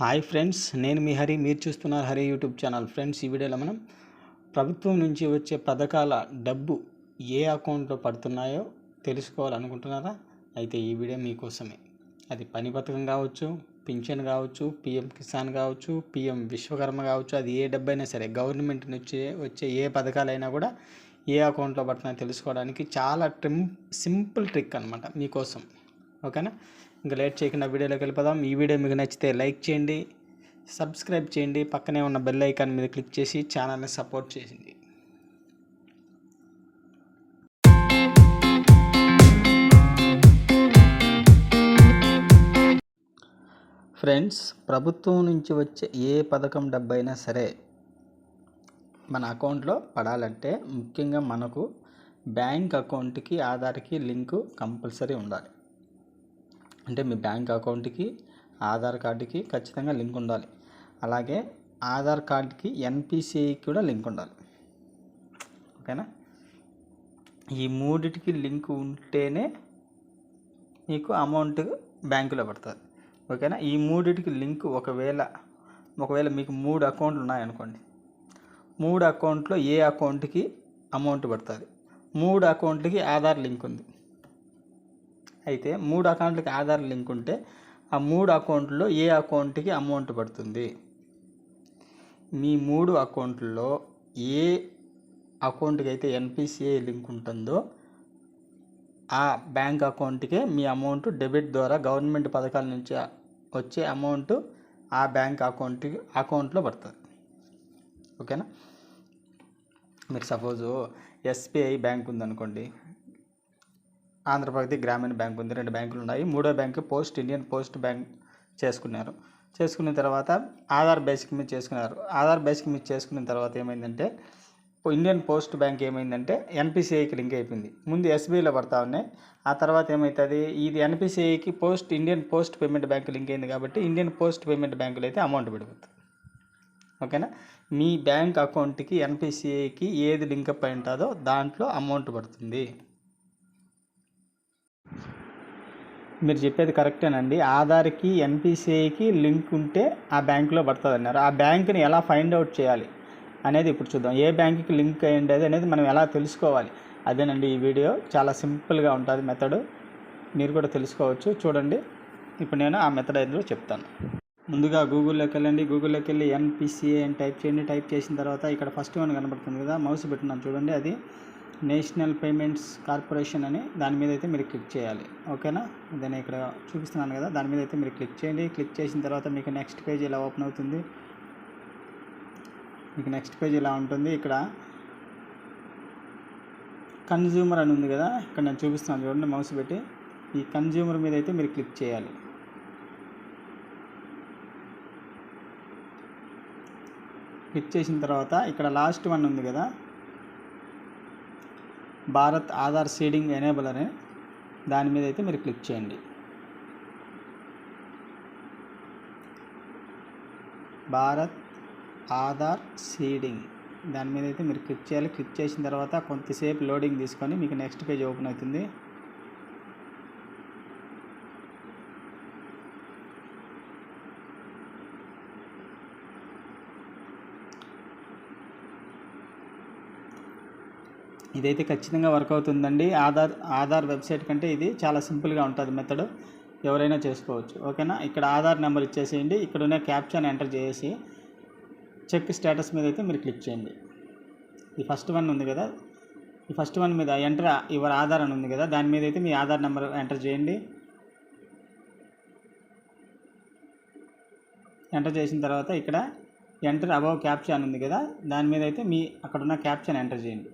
Hi friends, నేను మీ హరి. మీరు చూస్తున్నారు హరి యూట్యూబ్ ఛానల్. ఫ్రెండ్స్, ఈ వీడియోలో మనం ప్రభుత్వం నుంచి వచ్చే పథకాల డబ్బు ఏ అకౌంట్లో పడుతున్నాయో తెలుసుకోవాలనుకుంటున్నారా? అయితే ఈ వీడియో మీకోసమే. అది పని పథకం కావచ్చు, పింఛన్ కావచ్చు, పిఎం కిసాన్ కావచ్చు, పిఎం విశ్వకర్మ కావచ్చు, అది ఏ డబ్బు అయినా సరే, గవర్నమెంట్ నుంచి వచ్చే ఏ పథకాలైనా కూడా ఏ అకౌంట్లో పడుతున్నాయో తెలుసుకోవడానికి చాలా సింపుల్ ట్రిక్ అనమాట మీకోసం. ఓకేనా? ఇంకా లేట్ చేయకుండా వీడియోలోకి వెళ్ళిపోదాం. ఈ వీడియో మీకు నచ్చితే లైక్ చేయండి, సబ్స్క్రైబ్ చేయండి, పక్కనే ఉన్న బెల్ ఐకాన్ మీద క్లిక్ చేసి ఛానల్ని సపోర్ట్ చేసింది. ఫ్రెండ్స్, ప్రభుత్వం నుంచి వచ్చే ఏ పథకం డబ్బైనా సరే మన అకౌంట్లో పడాలంటే ముఖ్యంగా మనకు బ్యాంక్ అకౌంట్కి ఆధార్కి లింకు కంపల్సరీ ఉండాలి. అంటే మీ బ్యాంక్ అకౌంట్కి ఆధార్ కార్డుకి ఖచ్చితంగా లింక్ ఉండాలి. అలాగే ఆధార్ కార్డుకి ఎన్పిసిఐకి కూడా లింక్ ఉండాలి. ఓకేనా? ఈ మూడిటికి లింక్ ఉంటేనే మీకు అమౌంట్ బ్యాంకులో పడుతుంది. ఓకేనా? ఈ మూడిటికి లింక్ ఒకవేళ మీకు 3 అకౌంట్లు ఉన్నాయనుకోండి, 3 అకౌంట్లో ఏ అకౌంట్కి అమౌంట్ పడుతుంది? 3 అకౌంట్లకి ఆధార్ లింక్ ఉంది. అయితే 3 అకౌంట్లకి ఆధార్ లింక్ ఉంటే ఆ 3 అకౌంట్లో ఏ అకౌంట్కి అమౌంట్ పడుతుంది? మీ 3 అకౌంట్లో ఏ అకౌంట్కి అయితే ఎన్పిసిఐ లింక్ ఉంటుందో ఆ బ్యాంక్ అకౌంట్కే మీ అమౌంట్ డెబిట్ ద్వారా గవర్నమెంట్ పథకాల నుంచి వచ్చే అమౌంట్ ఆ బ్యాంక్ అకౌంట్లో పడుతుంది. ఓకేనా? మీరు సపోజు ఎస్బీఐ బ్యాంక్ ఉందనుకోండి, ఆంధ్రప్రదేశ్ గ్రామీణ బ్యాంక్ ఉంది, 2 బ్యాంకులు ఉన్నాయి. 3వ బ్యాంకు ఇండియన్ పోస్ట్ బ్యాంక్ చేసుకున్న తర్వాత ఆధార్ బేసిక్ మీద చేసుకున్నారు. ఆధార్ బేసిక్ మీద చేసుకున్న తర్వాత ఏమైందంటే ఇండియన్ పోస్ట్ బ్యాంక్ ఏమైందంటే ఎన్పిసిఐకి లింక్ అయిపోయింది. ముందు ఎస్బీఐలో పడతా ఉన్నాయి. ఆ తర్వాత ఏమవుతుంది, ఇది ఎన్పిసిఐకి Indian post payment bank link అయింది కాబట్టి ఇండియన్ పోస్ట్ పేమెంట్ బ్యాంకులో అయితే అమౌంట్ పడిపోతుంది. ఓకేనా? మీ బ్యాంక్ అకౌంట్కి ఎన్పిసిఐకి ఏది లింక్ అప్ అయి ఉంటుందో దాంట్లో అమౌంట్ పడుతుంది. మీరు చెప్పేది కరెక్టేనండి. ఆధార్కి ఎన్పిసిఐకి లింక్ ఉంటే ఆ బ్యాంకులో పడుతుంది అన్నారు. ఆ బ్యాంకుని ఎలా ఫైండ్ అవుట్ చేయాలి అనేది ఇప్పుడు చూద్దాం. ఏ బ్యాంకుకి లింక్ అయ్యింది అనేది మనం ఎలా తెలుసుకోవాలి, అదేనండి ఈ వీడియో. చాలా సింపుల్గా ఉంటుంది మెథడ్, మీరు కూడా తెలుసుకోవచ్చు. చూడండి, ఇప్పుడు నేను ఆ మెథడ్ ఏదో చెప్తాను. ముందుగా గూగుల్లోకి వెళ్ళండి. గూగుల్లోకి వెళ్ళి ఎన్పిసిఐ అని టైప్ చేయండి. టైప్ చేసిన తర్వాత ఇక్కడ ఫస్ట్ వన్ కనబడుతుంది కదా, మౌస్ పెట్టినాను చూడండి, అది నేషనల్ పేమెంట్స్ కార్పొరేషన్ అని, దాని మీద అయితే మీరు క్లిక్ చేయాలి. ఓకేనా? నేను ఇక్కడ చూపిస్తున్నాను కదా, దాని మీద అయితే మీరు క్లిక్ చేయండి. క్లిక్ చేసిన తర్వాత మీకు నెక్స్ట్ పేజ్ ఇలా ఓపెన్ అవుతుంది. మీకు నెక్స్ట్ పేజ్ ఇలా ఉంటుంది. ఇక్కడ కన్జ్యూమర్ అని ఉంది కదా, ఇక్కడ నేను చూపిస్తున్నాను చూడండి మౌస్ పెట్టి. ఈ కన్జ్యూమర్ మీద అయితే మీరు క్లిక్ చేయాలి. క్లిక్ చేసిన తర్వాత ఇక్కడ లాస్ట్ వన్ ఉంది కదా, భారత్ ఆధార్ సీడింగ్ ఎనేబుల్ అని, దాని మీద అయితే మీరు క్లిక్ చేయండి. భారత్ ఆధార్ సీడింగ్, దాని మీద అయితే మీరు క్లిక్ చేయాలి. క్లిక్ చేసిన తర్వాత కొంతసేపు లోడింగ్ తీసుకొని మీకు నెక్స్ట్ పేజ్ ఓపెన్ అవుతుంది. ఇదైతే ఖచ్చితంగా వర్క్ అవుతుందండి. ఆధార్ వెబ్సైట్ కంటే ఇది చాలా సింపుల్గా ఉంటుంది మెథడ్, ఎవరైనా చేసుకోవచ్చు. ఓకేనా? ఇక్కడ ఆధార్ నెంబర్ ఇచ్చేసేయండి. ఇక్కడ ఉన్న క్యాప్చాని ఎంటర్ చేసి చెక్ స్టేటస్ మీద అయితే మీరు క్లిక్ చేయండి. ఈ ఫస్ట్ వన్ ఉంది కదా, ఈ ఫస్ట్ వన్ మీద ఎంటర్ యువర్ ఆధార్ అని ఉంది కదా, దాని మీద అయితే మీ ఆధార్ నెంబర్ ఎంటర్ చేయండి. ఎంటర్ చేసిన తర్వాత ఇక్కడ ఎంటర్ అబవ్ క్యాప్చా అని ఉంది కదా, దాని మీద అయితే మీ అక్కడ ఉన్న క్యాప్చాని ఎంటర్ చేయండి.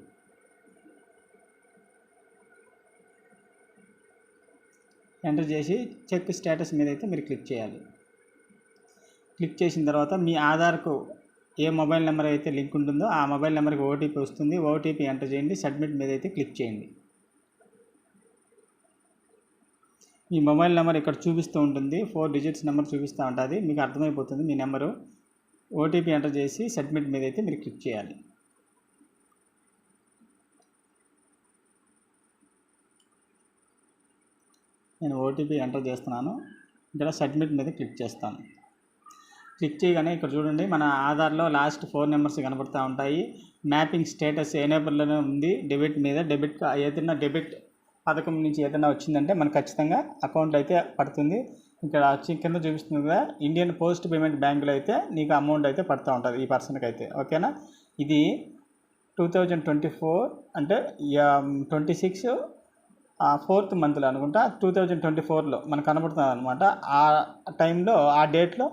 ఎంటర్ చేసి చెక్ స్టేటస్ మీద అయితే మీరు క్లిక్ చేయాలి. క్లిక్ చేసిన తర్వాత మీ ఆధార్కు ఏ మొబైల్ నెంబర్ అయితే లింక్ ఉంటుందో ఆ మొబైల్ నెంబర్కి ఓటీపీ వస్తుంది. ఓటీపీ ఎంటర్ చేయండి. సబ్మిట్ మీద అయితే క్లిక్ చేయండి. మీ మొబైల్ నెంబర్ ఇక్కడ చూపిస్తూ ఉంటుంది, 4 డిజిట్స్ నెంబర్ చూపిస్తూ ఉంటుంది, మీకు అర్థమైపోతుంది మీ నెంబరు. ఓటీపీ ఎంటర్ చేసి సబ్మిట్ మీద అయితే మీరు క్లిక్ చేయాలి. నేను ఓటీపీ ఎంటర్ చేస్తున్నాను. ఇక్కడ సబ్మిట్ మీద క్లిక్ చేస్తాను. క్లిక్ చేయగానే ఇక్కడ చూడండి మన ఆధార్లో లాస్ట్ 4 నెంబర్స్ కనబడుతూ ఉంటాయి. మ్యాపింగ్ స్టేటస్ ఎనేబుల్లోనే ఉంది. డెబిట్ మీద ఏదైనా డెబిట్ పథకం నుంచి ఏదైనా వచ్చిందంటే మనకు ఖచ్చితంగా అకౌంట్ అయితే పడుతుంది. ఇక్కడ కింద చూపిస్తుంది కదా, ఇండియన్ పోస్ట్ పేమెంట్ బ్యాంకులో అయితే నీకు అమౌంట్ అయితే పడుతూ ఉంటుంది ఈ పర్సన్కి అయితే. ఓకేనా, ఇది 2024 అంటే 26 4th మంత్లో అనుకుంటా, 2024లో మనకు కనబడుతుంది అనమాట. ఆ టైంలో ఆ డేట్లో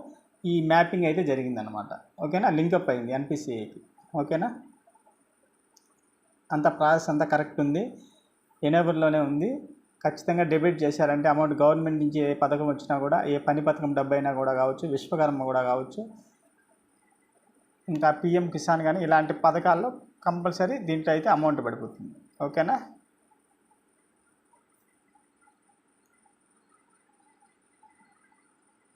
ఈ మ్యాపింగ్ అయితే జరిగిందనమాట. ఓకేనా, లింకప్ అయింది ఎన్పిసిఐకి. ఓకేనా, అంత ప్రాసెస్ అంతా కరెక్ట్ ఉంది, ఎనేబుల్లోనే ఉంది. ఖచ్చితంగా డెబిట్ చేశారంటే అమౌంట్ గవర్నమెంట్ నుంచి ఏ పథకం వచ్చినా కూడా, ఏ పని పథకం డబ్బు అయినా కూడా కావచ్చు, విశ్వకర్మ కూడా కావచ్చు, ఇంకా పిఎం కిసాన్ కానీ ఇలాంటి పథకాల్లో కంపల్సరీ దీంట్లో అయితే అమౌంట్ పడిపోతుంది. ఓకేనా.